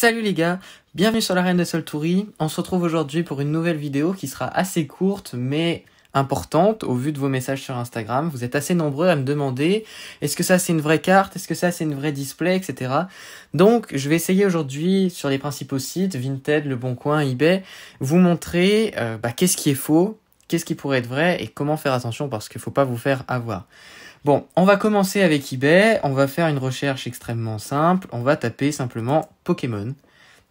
Salut les gars, bienvenue sur l'arène de Soltoury. On se retrouve aujourd'hui pour une nouvelle vidéo qui sera assez courte mais importante au vu de vos messages sur Instagram. Vous êtes assez nombreux à me demander est-ce que ça c'est une vraie carte, est-ce que ça c'est une vraie display, etc. Donc je vais essayer aujourd'hui sur les principaux sites, Vinted, Le Bon Coin, eBay, vous montrer qu'est-ce qui est faux, qu'est-ce qui pourrait être vrai et comment faire attention parce qu'il ne faut pas vous faire avoir. Bon, on va commencer avec eBay, on va faire une recherche extrêmement simple, on va taper simplement Pokémon.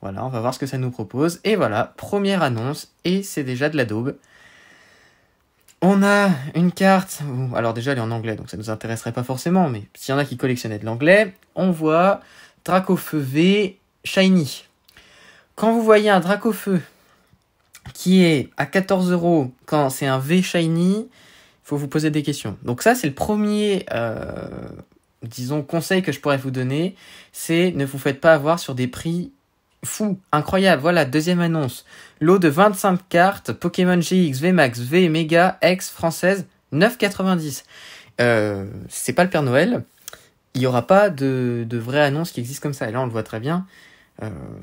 Voilà, on va voir ce que ça nous propose. Et voilà, première annonce, et c'est déjà de la daube. On a une carte, alors déjà elle est en anglais, donc ça nous intéresserait pas forcément, mais s'il y en a qui collectionnaient de l'anglais, on voit Dracofeu V Shiny. Quand vous voyez un Dracofeu qui est à 14 € quand c'est un V Shiny, il faut vous poser des questions. Donc ça, c'est le premier, conseil que je pourrais vous donner, c'est ne vous faites pas avoir sur des prix fous, incroyables. Voilà, deuxième annonce. Lot de 25 cartes, Pokémon GX, VMAX, V, Mega, X, française, 9,90. C'est pas le Père Noël. Il n'y aura pas de vraie annonce qui existe comme ça. Et là, on le voit très bien.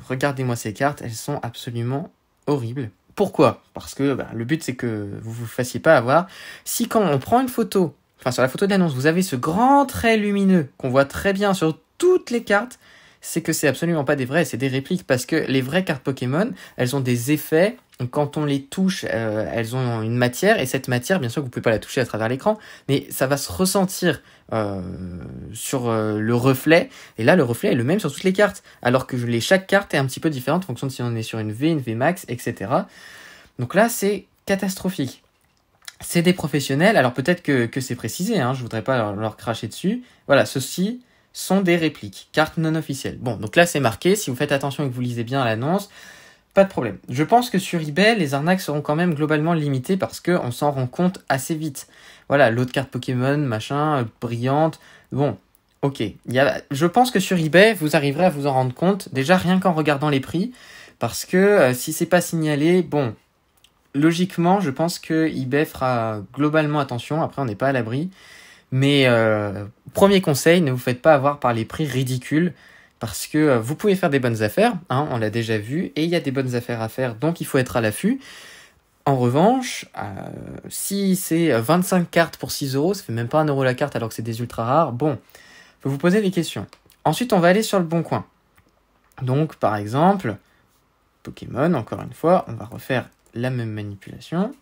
Regardez-moi ces cartes, elles sont absolument horribles. Pourquoi ? Parce que le but, c'est que vous ne vous fassiez pas avoir. Si quand on prend une photo, enfin sur la photo de l'annonce, vous avez ce grand trait lumineux qu'on voit très bien sur toutes les cartes, c'est que c'est absolument pas des vrais, c'est des répliques. Parce que les vraies cartes Pokémon, elles ont des effets. Quand on les touche, elles ont une matière. Et cette matière, bien sûr, vous pouvez pas la toucher à travers l'écran, mais ça va se ressentir sur le reflet. Et là, le reflet est le même sur toutes les cartes. Alors que chaque carte est un petit peu différente en fonction de si on est sur une V, une VMAX, etc. Donc là, c'est catastrophique. C'est des professionnels. Alors peut-être que c'est précisé, hein, je voudrais pas leur cracher dessus. Voilà, ceux-ci sont des répliques, cartes non officielles. Bon, donc là, c'est marqué. Si vous faites attention et que vous lisez bien l'annonce, pas de problème. Je pense que sur eBay, les arnaques seront quand même globalement limitées parce qu'on s'en rend compte assez vite. Voilà, l'autre carte Pokémon, machin, brillante. Bon, ok. Je pense que sur eBay, vous arriverez à vous en rendre compte, déjà rien qu'en regardant les prix, parce que si c'est pas signalé, bon, logiquement, je pense que eBay fera globalement attention. Après, on n'est pas à l'abri. Mais premier conseil, ne vous faites pas avoir par les prix ridicules. Parce que vous pouvez faire des bonnes affaires, hein, on l'a déjà vu, et il y a des bonnes affaires à faire, donc il faut être à l'affût. En revanche, si c'est 25 cartes pour 6 €, ça fait même pas 1 € la carte alors que c'est des ultra rares, bon, faut vous poser des questions. Ensuite, on va aller sur Le Bon Coin. Donc, par exemple, Pokémon, encore une fois, on va refaire la même manipulation,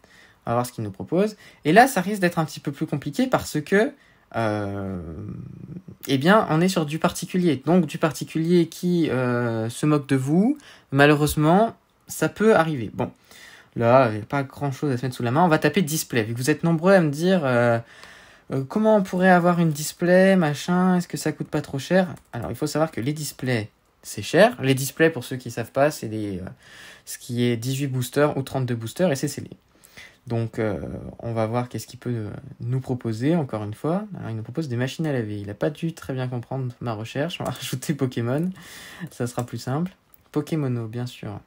on va voir ce qu'il nous propose. Et là, ça risque d'être un petit peu plus compliqué parce que on est sur du particulier. Donc du particulier qui se moque de vous, malheureusement, ça peut arriver. Bon, là, il n'y a pas grand-chose à se mettre sous la main. On va taper display. Vu que vous êtes nombreux à me dire comment on pourrait avoir une display, machin, est-ce que ça coûte pas trop cher ? Alors, il faut savoir que les displays, c'est cher. Les displays, pour ceux qui ne savent pas, c'est ce qui est 18 boosters ou 32 boosters et c'est scellé. Donc, on va voir qu'est-ce qu'il peut nous proposer, encore une fois. Alors, il nous propose des machines à laver. Il n'a pas dû très bien comprendre ma recherche. On va rajouter Pokémon. Ça sera plus simple. Pokémono, bien sûr.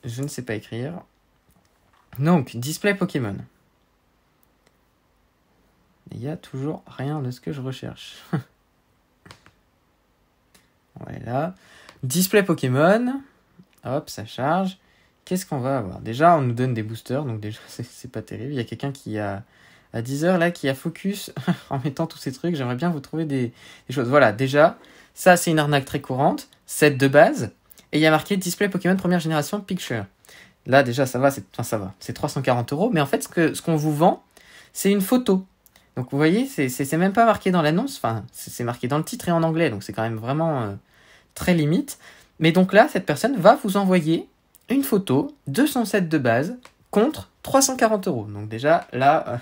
Je ne sais pas écrire. Donc, display Pokémon. Il n'y a toujours rien de ce que je recherche. Voilà. Display Pokémon. Hop, ça charge. Qu'est-ce qu'on va avoir ? Déjà, on nous donne des boosters, donc déjà, c'est pas terrible. Il y a quelqu'un qui a, à 10h, là, qui a focus en mettant tous ces trucs. J'aimerais bien vous trouver des choses. Voilà, déjà, ça, c'est une arnaque très courante. Set de base. Et il y a marqué Display Pokémon première génération Picture. Là, déjà, ça va. Ça va. C'est 340 €. Mais en fait, ce qu'on vous vend, c'est une photo. Donc, vous voyez, c'est même pas marqué dans l'annonce. Enfin, c'est marqué dans le titre et en anglais. Donc, c'est quand même vraiment très limite. Mais donc là, cette personne va vous envoyer une photo de son set de base contre 340 €. Donc déjà, là,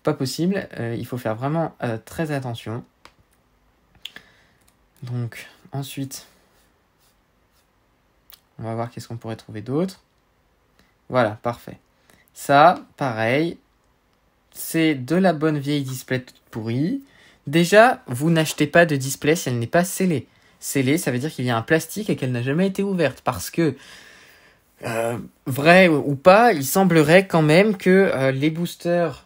pas possible. Il faut faire vraiment très attention. Donc, ensuite, on va voir qu'est-ce qu'on pourrait trouver d'autre. Voilà, parfait. Ça, pareil, c'est de la bonne vieille display toute pourrie. Déjà, vous n'achetez pas de display si elle n'est pas scellée. Scellée, ça veut dire qu'il y a un plastique et qu'elle n'a jamais été ouverte. Parce que vrai ou pas, il semblerait quand même que les boosters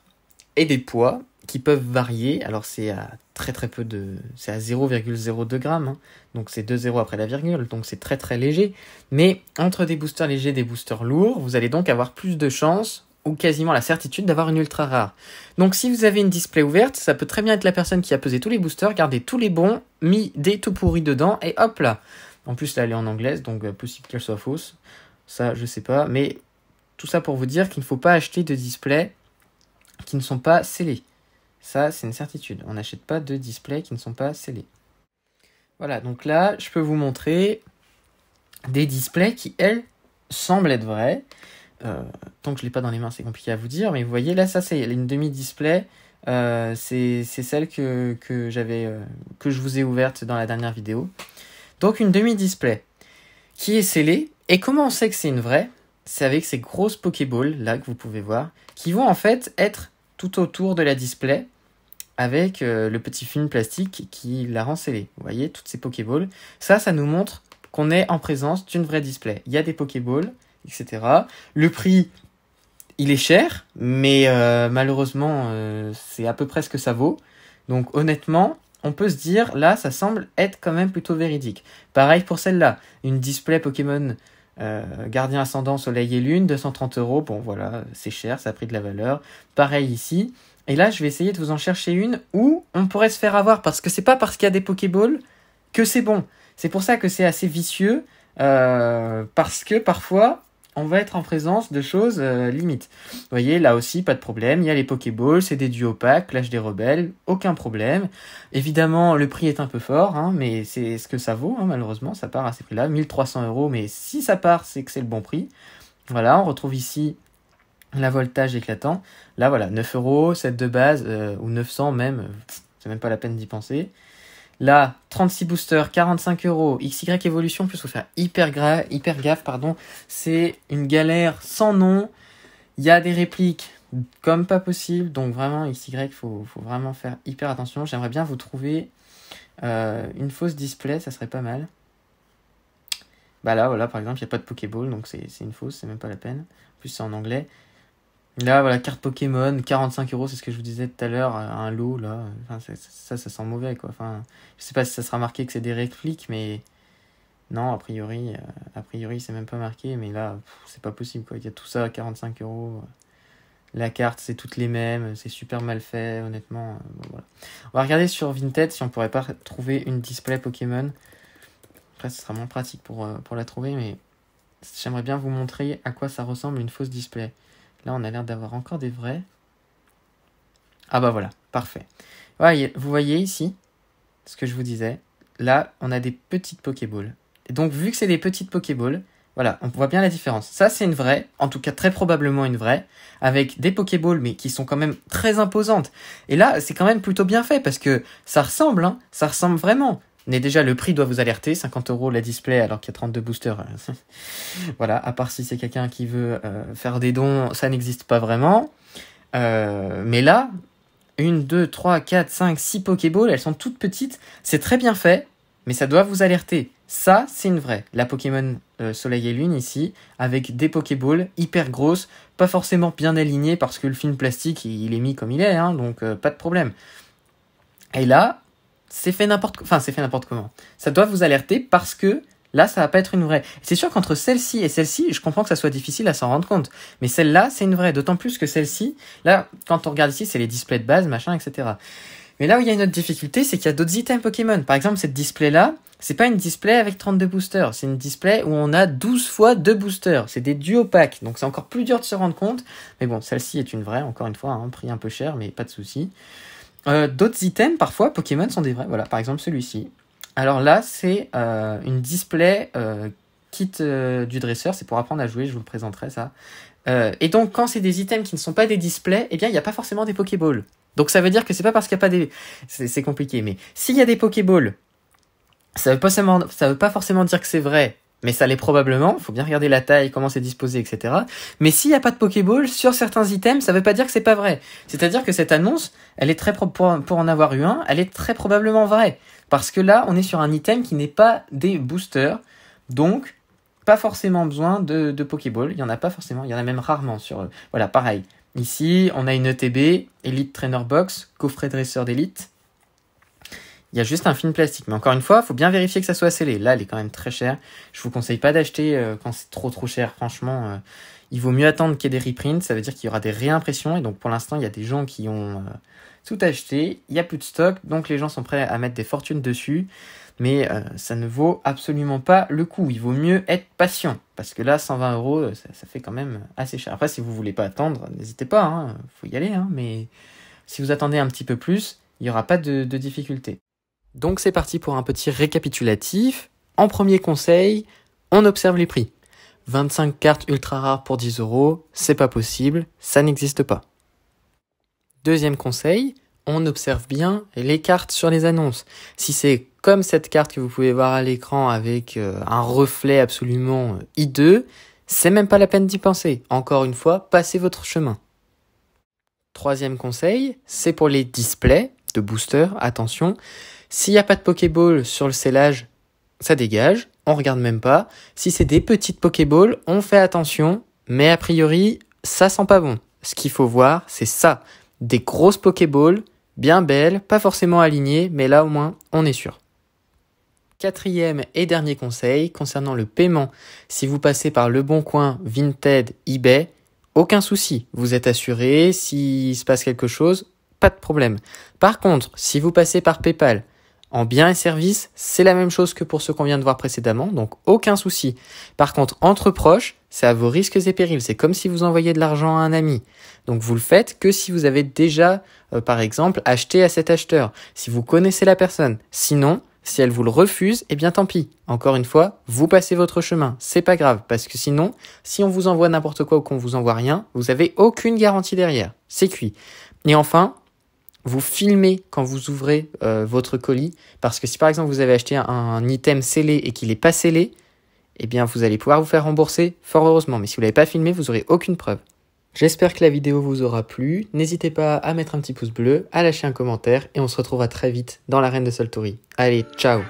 aient des poids qui peuvent varier. Alors c'est à très très peu de... C'est à 0,02 grammes, hein. Donc c'est 2 zéros après la virgule, donc c'est très très léger. Mais entre des boosters légers et des boosters lourds, vous allez donc avoir plus de chances, ou quasiment la certitude, d'avoir une ultra rare. Donc si vous avez une display ouverte, ça peut très bien être la personne qui a pesé tous les boosters, gardé tous les bons, mis des tout pourris dedans, et hop là. En plus là elle est en anglaise, donc possible qu'elle soit fausse. Ça je sais pas, mais tout ça pour vous dire qu'il ne faut pas acheter de displays qui ne sont pas scellés. Ça, c'est une certitude. On n'achète pas de displays qui ne sont pas scellés. Voilà, donc là, je peux vous montrer des displays qui, elles, semblent être vrais. Tant que je ne l'ai pas dans les mains, c'est compliqué à vous dire. Mais vous voyez, là, ça, c'est une demi-display. C'est celle que je vous ai ouverte dans la dernière vidéo. Donc, une demi-display qui est scellée. Et comment on sait que c'est une vraie ? C'est avec ces grosses Pokéballs, là, que vous pouvez voir, qui vont en fait être tout autour de la display, avec le petit film plastique qui la rend scellée. Vous voyez, toutes ces Pokéballs. Ça nous montre qu'on est en présence d'une vraie display. Il y a des Pokéballs, etc. Le prix, il est cher, mais malheureusement, c'est à peu près ce que ça vaut. Donc honnêtement, on peut se dire, là, ça semble être quand même plutôt véridique. Pareil pour celle-là, une display Pokémon Gardien Ascendant, Soleil et Lune, 230 €. Bon voilà, c'est cher, ça a pris de la valeur. Pareil ici. Et là, je vais essayer de vous en chercher une où on pourrait se faire avoir, parce que c'est pas parce qu'il y a des Pokéballs que c'est bon. C'est pour ça que c'est assez vicieux, parce que parfois, on va être en présence de choses limites. Vous voyez, là aussi, pas de problème. Il y a les Pokéballs, c'est des duos opaques, Clash des Rebelles, aucun problème. Évidemment, le prix est un peu fort, hein, mais c'est ce que ça vaut, hein, malheureusement. Ça part à ces prix-là, 1300 €, mais si ça part, c'est que c'est le bon prix. Voilà, on retrouve ici la voltage éclatant. Là, voilà, 9 €, set de base, ou 900 même, c'est même pas la peine d'y penser. Là, 36 boosters, 45 €, XY Evolution, en plus, il faut faire hyper gaffe, pardon. C'est une galère sans nom. Il y a des répliques comme pas possible, donc vraiment, XY, faut vraiment faire hyper attention. J'aimerais bien vous trouver une fausse display, ça serait pas mal. Bah là, voilà, par exemple, il n'y a pas de Pokéball, donc c'est une fausse, c'est même pas la peine. En plus, c'est en anglais. Là, voilà, carte Pokémon, 45 €, c'est ce que je vous disais tout à l'heure, un lot, là. Enfin, ça sent mauvais, quoi. Enfin, je sais pas si ça sera marqué que c'est des répliques, mais non, a priori, c'est même pas marqué, mais là, c'est pas possible, quoi. Il y a tout ça à 45 €. La carte, c'est toutes les mêmes, c'est super mal fait, honnêtement. Bon, voilà. On va regarder sur Vinted si on pourrait pas trouver une display Pokémon. Après, ce sera moins pratique pour la trouver, mais j'aimerais bien vous montrer à quoi ça ressemble une fausse display. Là, on a l'air d'avoir encore des vrais. Ah bah voilà, parfait. Ouais, vous voyez ici, ce que je vous disais. Là, on a des petites Pokéballs. Et donc, vu que c'est des petites Pokéballs, voilà, on voit bien la différence. Ça, c'est une vraie, en tout cas très probablement une vraie, avec des Pokéballs, mais qui sont quand même très imposantes. Et là, c'est quand même plutôt bien fait, parce que ça ressemble, hein, ça ressemble vraiment. Mais déjà, le prix doit vous alerter, 50 € la display alors qu'il y a 32 boosters. Voilà, à part si c'est quelqu'un qui veut faire des dons, ça n'existe pas vraiment. Mais là, 1, 2, 3, 4, 5, 6 Pokéballs, elles sont toutes petites. C'est très bien fait, mais ça doit vous alerter. Ça, c'est une vraie. La Pokémon Soleil et Lune ici, avec des Pokéballs hyper grosses, pas forcément bien alignées parce que le film plastique, il est mis comme il est, hein, donc pas de problème. Et là, c'est fait n'importe comment. Ça doit vous alerter parce que là, ça va pas être une vraie. C'est sûr qu'entre celle-ci et celle-ci, je comprends que ça soit difficile à s'en rendre compte. Mais celle-là, c'est une vraie. D'autant plus que celle-ci, là, quand on regarde ici, c'est les displays de base, machin, etc. Mais là où il y a une autre difficulté, c'est qu'il y a d'autres items Pokémon. Par exemple, cette display-là, c'est pas une display avec 32 boosters. C'est une display où on a 12 fois 2 boosters. C'est des duos packs. Donc c'est encore plus dur de se rendre compte. Mais bon, celle-ci est une vraie, encore une fois, un prix un peu cher, mais pas de souci. D'autres items, parfois, Pokémon sont des vrais. Voilà, par exemple celui-ci. Alors là, c'est une display kit du dresseur. C'est pour apprendre à jouer, je vous le présenterai ça. Et donc, quand c'est des items qui ne sont pas des displays, eh bien, il n'y a pas forcément des Pokéballs. Donc ça veut dire que c'est pas parce qu'il n'y a pas des... C'est compliqué, mais s'il y a des Pokéballs, ça veut pas forcément dire que c'est vrai, mais ça l'est probablement. Il faut bien regarder la taille, comment c'est disposé, etc. Mais s'il n'y a pas de Pokéball, sur certains items, ça veut pas dire que c'est pas vrai. C'est-à-dire que cette annonce, elle est pour en avoir eu un, elle est très probablement vraie. Parce que là, on est sur un item qui n'est pas des boosters, donc pas forcément besoin de Pokéball. Il y en a pas forcément, il y en a même rarement sur... Voilà, pareil. Ici, on a une ETB, Elite Trainer Box, coffret dresseur d'élite. Il y a juste un film plastique. Mais encore une fois, il faut bien vérifier que ça soit scellé. Là, elle est quand même très chère. Je vous conseille pas d'acheter quand c'est trop cher. Franchement, il vaut mieux attendre qu'il y ait des reprints. Ça veut dire qu'il y aura des réimpressions. Et donc, pour l'instant, il y a des gens qui ont tout acheté. Il n'y a plus de stock. Donc, les gens sont prêts à mettre des fortunes dessus. Mais ça ne vaut absolument pas le coup. Il vaut mieux être patient. Parce que là, 120 €, ça fait quand même assez cher. Après, si vous voulez pas attendre, n'hésitez pas. Hein. Faut y aller. Hein. Mais si vous attendez un petit peu plus, il n'y aura pas de difficulté. Donc c'est parti pour un petit récapitulatif. En premier conseil, on observe les prix. 25 cartes ultra rares pour 10 €, c'est pas possible, ça n'existe pas. Deuxième conseil, on observe bien les cartes sur les annonces. Si c'est comme cette carte que vous pouvez voir à l'écran avec un reflet absolument hideux, c'est même pas la peine d'y penser. Encore une fois, passez votre chemin. Troisième conseil, c'est pour les displays de booster, attention. S'il n'y a pas de Pokéball sur le scellage, ça dégage, on regarde même pas. Si c'est des petites Pokéballs, on fait attention, mais a priori, ça sent pas bon. Ce qu'il faut voir, c'est ça. Des grosses Pokéballs, bien belles, pas forcément alignées, mais là au moins, on est sûr. Quatrième et dernier conseil, concernant le paiement. Si vous passez par Leboncoin, Vinted, eBay, aucun souci. Vous êtes assuré, s'il se passe quelque chose, pas de problème. Par contre, si vous passez par PayPal, en biens et services, c'est la même chose que pour ce qu'on vient de voir précédemment, donc aucun souci. Par contre, entre proches, c'est à vos risques et périls. C'est comme si vous envoyiez de l'argent à un ami. Donc vous le faites que si vous avez déjà, par exemple, acheté à cet acheteur, si vous connaissez la personne. Sinon, si elle vous le refuse, eh bien tant pis. Encore une fois, vous passez votre chemin. C'est pas grave, parce que sinon, si on vous envoie n'importe quoi ou qu'on vous envoie rien, vous avez aucune garantie derrière. C'est cuit. Et enfin, vous filmez quand vous ouvrez votre colis, parce que si par exemple vous avez acheté un item scellé et qu'il n'est pas scellé, eh bien vous allez pouvoir vous faire rembourser, fort heureusement. Mais si vous ne l'avez pas filmé, vous n'aurez aucune preuve. J'espère que la vidéo vous aura plu. N'hésitez pas à mettre un petit pouce bleu, à lâcher un commentaire, et on se retrouvera très vite dans l'arène de Soltori. Allez, ciao!